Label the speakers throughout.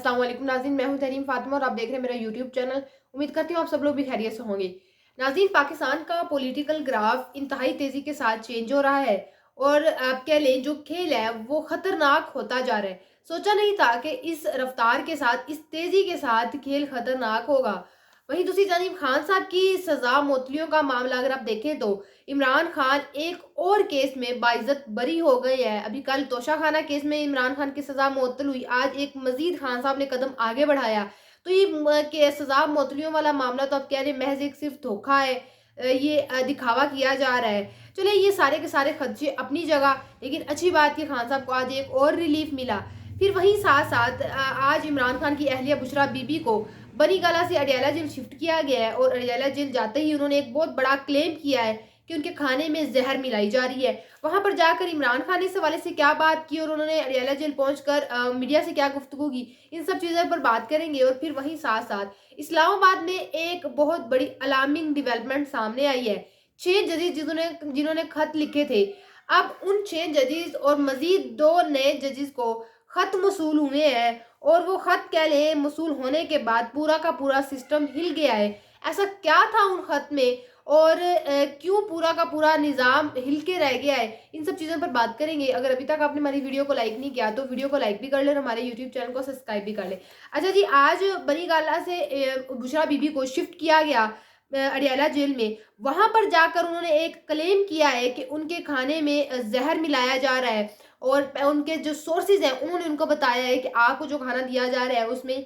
Speaker 1: अस्सलाम वालेकुम नाज़रीन, मैं हूं तहरीम फातिमा और आप देख रहे हैं मेरा यूट्यूब चैनल। उम्मीद करती हूँ आप सब लोग भी खैरियत से होंगे। नाज़रीन, पाकिस्तान का पॉलिटिकल ग्राफ इंतहाई तेज़ी के साथ चेंज हो रहा है और आप कह लें जो खेल है वो ख़तरनाक होता जा रहा है। सोचा नहीं था कि इस रफ्तार के साथ, इस तेज़ी के साथ खेल ख़तरनाक होगा। वहीं दूसरी जानिब खान साहब की सज़ा मुअत्तलियों का मामला अगर आप देखें तो इमरान खान एक और केस में बाइज्जत बरी हो गए हैं। अभी कल तोशाखाना केस में इमरान खान की सज़ा मुअत्तल हुई, आज एक मज़ीद खान साहब ने कदम आगे बढ़ाया। तो ये के सज़ा मुअत्तलियों वाला मामला तो आप कह रहे हैं महज़ एक सिर्फ़ धोखा है, ये दिखावा किया जा रहा है। चलिए ये सारे के सारे खदशे अपनी जगह, लेकिन अच्छी बात कि खान साहब को आज एक और रिलीफ़ मिला। फिर वहीं साथ-साथ आज इमरान खान की अहलिया बुशरा बीबी को बनीगाला से अडयाला जेल शिफ्ट किया गया है और अडयाला जेल जाते ही उन्होंने एक बहुत बड़ा क्लेम किया है कि उनके खाने में ज़हर मिलाई जा रही है। वहाँ पर जाकर इमरान खान ने इस हवाले से क्या बात की और उन्होंने अडयाला जेल पहुँचकर मीडिया से क्या गुफ्तगू की, इन सब चीज़ों पर बात करेंगे। और फिर वहीं साथ-साथ इस्लामाबाद में एक बहुत बड़ी अलार्मिंग डेवलपमेंट सामने आई है। 6 जजेस जिन्होंने खत लिखे थे, अब उन 6 जजेस और मज़ीद 2 नए जजेस को खत मौसूल हुए हैं और वो खत कह लें मौसूल होने के बाद पूरा का पूरा सिस्टम हिल गया है। ऐसा क्या था उन खत में और क्यों पूरा का पूरा निज़ाम हिल के रह गया है, इन सब चीज़ों पर बात करेंगे। अगर अभी तक आपने हमारी वीडियो को लाइक नहीं किया तो वीडियो को लाइक भी कर लें और हमारे यूट्यूब चैनल को सब्सक्राइब भी कर लें। अच्छा जी, आज बनीगाला से बुशरा बीबी को शिफ्ट किया गया अडयाला जेल में। वहाँ पर जाकर उन्होंने एक क्लेम किया है कि उनके खाने में ज़हर मिलाया जा रहा है और उनके जो सोर्सेज़ हैं उन्होंने उनको बताया है कि आपको जो खाना दिया जा रहा है उसमें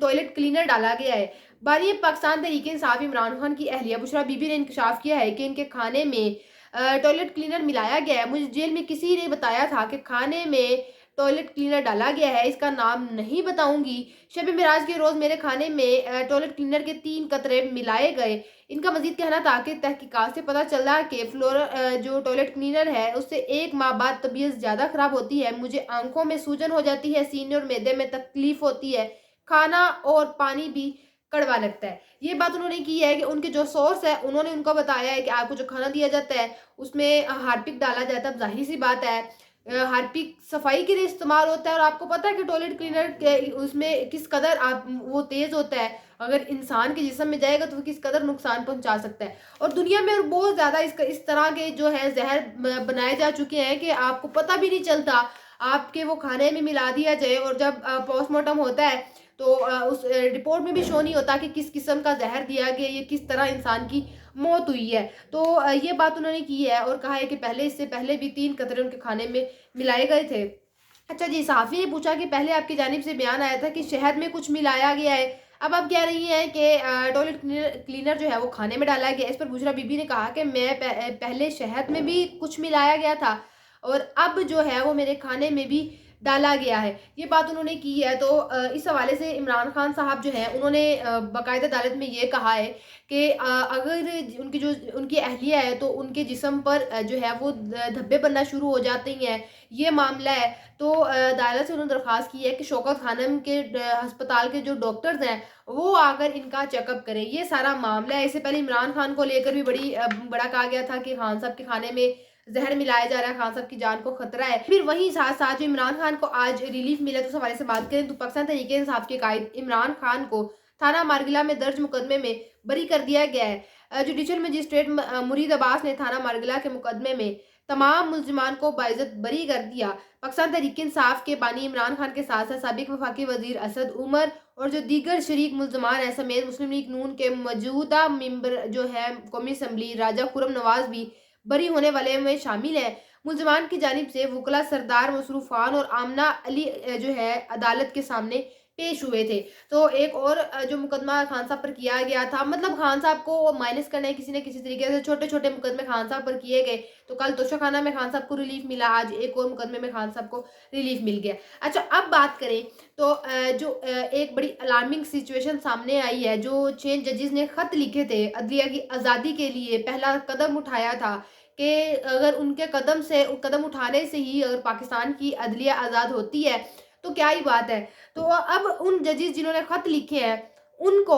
Speaker 1: टॉयलेट क्लीनर डाला गया है। बारी पाकिस्तान तहरीक-ए-इंसाफ इमरान खान की अहलिया बुशरा बीबी ने इंकशाफ किया है कि इनके खाने में टॉयलेट क्लीनर मिलाया गया है। मुझे जेल में किसी ने बताया था कि खाने में टॉयलेट क्लीनर डाला गया है, इसका नाम नहीं बताऊँगी। शब मेराज के रोज़ मेरे खाने में टॉयलेट क्लीनर के 3 कतरे मिलाए गए। इनका मज़ीद कहना था कि तहकीकात से पता चला कि जो टॉयलेट क्लीनर है उससे 1 माह बाद तबीयत ज़्यादा ख़राब होती है, मुझे आँखों में सूजन हो जाती है, सीने और मैदे में तकलीफ़ होती है, खाना और पानी भी कड़वा लगता है। ये बात उन्होंने की है कि उनके जो सोर्स है उन्होंने उनको बताया है कि आपको जो खाना दिया जाता है उसमें हार्पिक डाला जाता है। अब ज़ाहिर-सी बात है, हार्पिक सफाई के लिए इस्तेमाल होता है और आपको पता है कि टॉयलेट क्लीनर के उसमें किस कदर आप वो तेज़ होता है। अगर इंसान के जिस्म में जाएगा तो वो किस कदर नुकसान पहुँचा सकता है। और दुनिया में और बहुत ज़्यादा इस तरह के जो है ज़हर बनाए जा चुके हैं कि आपको पता भी नहीं चलता। आपके वो खाने में मिला दिया जाए और जब पोस्टमार्टम होता है तो उस रिपोर्ट में भी शो नहीं होता कि किस किस्म का ज़हर दिया गया, ये किस तरह इंसान की मौत हुई है। तो ये बात उन्होंने की है और कहा है कि इससे पहले भी 3 कतरे उनके खाने में मिलाए गए थे। अच्छा जी, सहाफ़ी ने पूछा कि पहले आपकी जानिब से बयान आया था कि शहद में कुछ मिलाया गया है। अब आप कह रही हैं कि टॉयलेट क्लीनर जो है वो खाने में डाला गया है। इस पर बुशरा बीबी ने कहा कि मैं पहले शहद में भी कुछ मिलाया गया था और अब जो है वो मेरे खाने में भी डाला गया है। ये बात उन्होंने की है। तो इस हवाले से इमरान खान साहब जो हैं उन्होंने बाकायदा अदालत में ये कहा है कि अगर उनकी अहलिया है तो उनके जिस्म पर जो है वो धब्बे बनना शुरू हो जाते हैं, ये मामला है। तो अदालत से उन्होंने दरख्वास्त की है कि शौकत खानम के अस्पताल के जो डॉक्टर्स हैं वो आकर इनका चेकअप करें। ये सारा मामला है। इससे पहले इमरान खान को लेकर भी बड़ा कहा गया था कि खान साहब के खाने में ज़हर मिलाया जा रहा है, खान साहब की जान को खतरा है। फिर वहीं साथ-साथ जो इमरान खान को आज रिलीफ मिला तो उस हवाले से बात करें तो पाकिस्तान तहरीक-ए-इंसाफ के कायद इमरान खान को थाना मारगिला में दर्ज मुकदमे में बरी कर दिया गया है। जुडिशल मजिस्ट्रेट मुरीद अब्बास ने थाना मारगिला के मुकदमे में तमाम मुल्ज़िमान को बाइज़्ज़त बरी कर दिया। पाकिस्तान तहरीक-ए-इंसाफ के बानी इमरान खान के साथ-साथ साबिक वफाकी वज़ीर असद उमर और जो दीगर शरीक मुल्ज़िमान हैं समेत मुस्लिम लीग नून के मौजूदा मेंबर जो है कौमी असम्बली राजा खुर्रम नवाज़ भी बरी होने वाले में शामिल हैं। मुल्ज़िमान की जानिब से वकला सरदार मसरूफ़ खान और आमना अली जो है अदालत के सामने पेश हुए थे। तो एक और जो मुकदमा खान साहब पर किया गया था, मतलब खान साहब को माइनस करना है किसी न किसी तरीके से, छोटे-छोटे मुकदमे खान साहब पर किए गए। तो कल तोशाखाना में खान साहब को रिलीफ मिला, आज एक और मुकदमे में खान साहब को रिलीफ मिल गया। अच्छा, अब बात करें तो एक बड़ी अलार्मिंग सिचुएशन सामने आई है। जो 6 जजेस ने खत लिखे थे अदलिया की आज़ादी के लिए पहला कदम उठाया था कि अगर उनके कदम उठाने से ही अगर पाकिस्तान की अदलिया आज़ाद होती है तो क्या ही बात है। तो अब उन जजेस जिन्होंने खत लिखे हैं उनको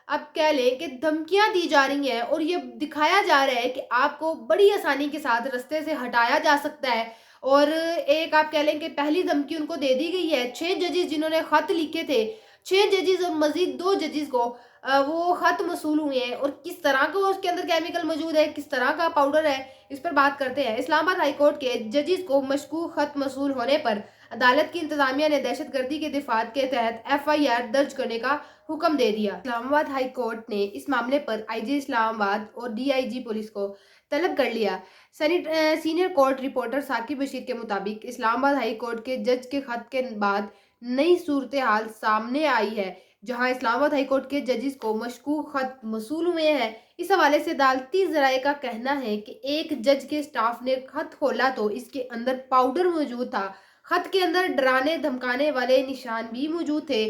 Speaker 1: अब कह लें कि धमकियाँ दी जा रही हैं और ये दिखाया जा रहा है कि आपको बड़ी आसानी के साथ रास्ते से हटाया जा सकता है और एक आप कह लें कि पहली धमकी उनको दे दी गई है। 6 जजेस जिन्होंने खत लिखे थे, 6 जजेस और मज़ीद 2 जजेस को वो खत मौसूल हुए हैं, और किस तरह का उसके अंदर केमिकल मौजूद है, किस तरह का पाउडर है, इस पर बात करते हैं। इस्लामाबाद हाई कोर्ट के जजेस को मशकूक खत मौसूल होने पर अदालत की इंतजामिया ने दहशतगर्दी के दिफात के तहत FIR दर्ज करने का हुक्म दे दिया। इस्लामाबाद हाई कोर्ट ने इस मामले पर IG इस्लामाबाद और DIG पुलिस को तलब कर लिया। Senior court reporter Saqib Bashir के मुताबिक इस्लामाबाद हाई कोर्ट के जज के खत के बाद नई सूरत हाल सामने आई है, जहां इस्लामाबाद हाई कोर्ट के जजेस को मशकूक खत मौसूल हुए हैं। इस हवाले से अदालती ज़राए का कहना है कि एक जज के स्टाफ ने खत खोला तो इसके अंदर पाउडर मौजूद था। खत के अंदर डराने धमकाने वाले निशान भी मौजूद थे।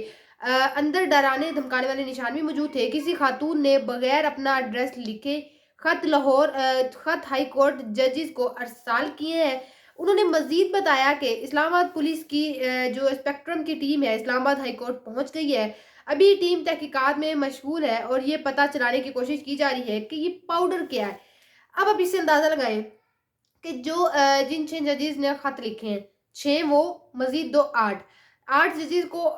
Speaker 1: अंदर डराने धमकाने वाले निशान भी मौजूद थे। किसी खातून ने बगैर अपना एड्रेस लिखे खत हाई कोर्ट जजेस को अरसाल किए हैं। उन्होंने मजीद बताया कि इस्लामाबाद पुलिस की जो स्पेक्ट्रम की टीम है इस्लामाबाद हाई कोर्ट पहुंच गई है। अभी टीम तहकीकात में मशगूल है और ये पता चलाने की कोशिश की जा रही है कि ये पाउडर क्या है। अब आप इससे अंदाजा लगाएं कि जो जिन 6 जजेस ने खत लिखे हैं, 6 वो मजीद 2 8 जजेस को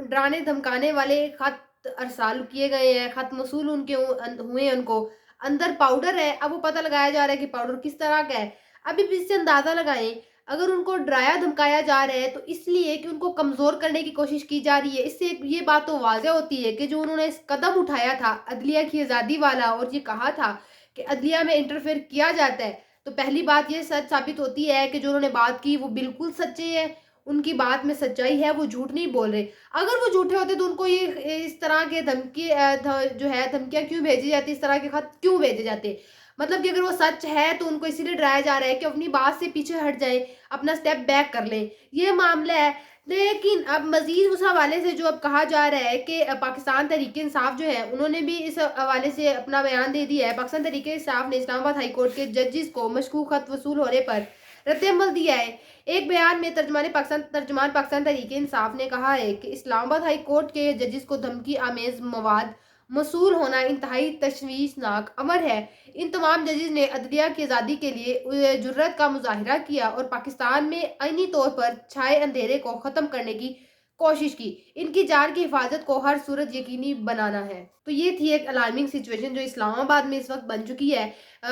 Speaker 1: डराने धमकाने वाले खत अरसाल किए गए हैं, खत मौसूल उनके हुए हैं उनको। अंदर पाउडर है, अब वो पता लगाया जा रहा है कि पाउडर किस तरह का है। अभी भी इससे अंदाजा लगाएं, अगर उनको डराया धमकाया जा रहा है तो इसलिए कि उनको कमज़ोर करने की कोशिश की जा रही है। इससे ये बात तो वाज़ेह होती है कि जो उन्होंने इस कदम उठाया था अदलिया की आज़ादी वाला, और ये कहा था कि अदलिया में इंटरफेयर किया जाता है, तो पहली बात ये सच साबित होती है कि जो उन्होंने बात की वो बिल्कुल सच्चे हैं, उनकी बात में सच्चाई है, वो झूठ नहीं बोल रहे। अगर वो झूठे होते तो उनको ये इस तरह के जो है धमकियाँ क्यों भेजी जाती, इस तरह के खत क्यों भेजे जाते? मतलब कि अगर वो सच है तो उनको इसीलिए डराया जा रहा है कि अपनी बात से पीछे हट जाएँ, अपना स्टेप बैक कर लें, ये मामला है। लेकिन अब मज़ीद उस हवाले से जो अब कहा जा रहा है कि पाकिस्तान तहरीक-ए-इंसाफ जो है उन्होंने भी इस हवाले से अपना बयान दे दिया है। पाकिस्तान तहरीक-ए-इंसाफ ने इस्लामाबाद हाई कोर्ट के जजेस को मशकूक खत वसूल होने पर रद्द-ए-अमल दिया है। एक बयान में तर्जुमान पाकिस्तान तहरीक-ए-इंसाफ ने कहा है कि इस्लामाबाद हाई कोर्ट के जजेस को धमकी आमेज़ मवाद मौसूल होना इंतहाई तशवीशनाक अमर है। इन तमाम जजेस ने अदलिया की आज़ादी के लिए जुर्रत का मुजाहिरा किया और पाकिस्तान में आईनी तौर पर छाए अंधेरे को ख़त्म करने की कोशिश की। इनकी जान की हिफाजत को हर सूरत यकीनी बनाना है। तो ये थी एक अलार्मिंग सिचुएशन जो इस्लामाबाद में इस वक्त बन चुकी है।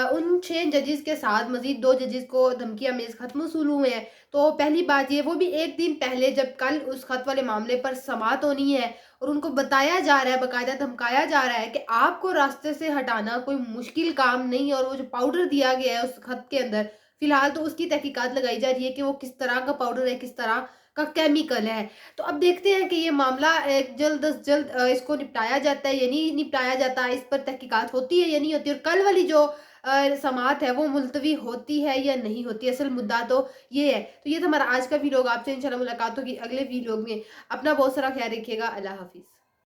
Speaker 1: उन 6 जजेस के साथ मजीद 2 जजेस को धमकी आमेज़ खत मौसूल हुए हैं। तो पहली बात ये, वो भी एक दिन पहले जब कल उस खत वाले मामले पर समाअत होनी है और उनको बताया जा रहा है, बाकायदा धमकाया जा रहा है कि आपको रास्ते से हटाना कोई मुश्किल काम नहीं है, और वो जो पाउडर दिया गया है उस खत के अंदर, फिलहाल तो उसकी तहकीकात लगाई जा रही है कि वो किस तरह का पाउडर है, किस तरह का केमिकल है। तो अब देखते हैं कि ये मामला जल्द अज़ जल्द इसको निपटाया जाता है या नहीं निपटाया जाता, इस पर तहकीकात होती है या नहीं होती, और कल वाली जो समाअत है वो मुलतवी होती है या नहीं होती। असल मुद्दा तो ये है। तो ये था हमारा आज का व्लॉग। आपसे इंशाल्लाह मुलाकात होगी अगले व्लॉग में। अपना बहुत सारा ख्याल रखिएगा। अल्लाह हाफ़िज़।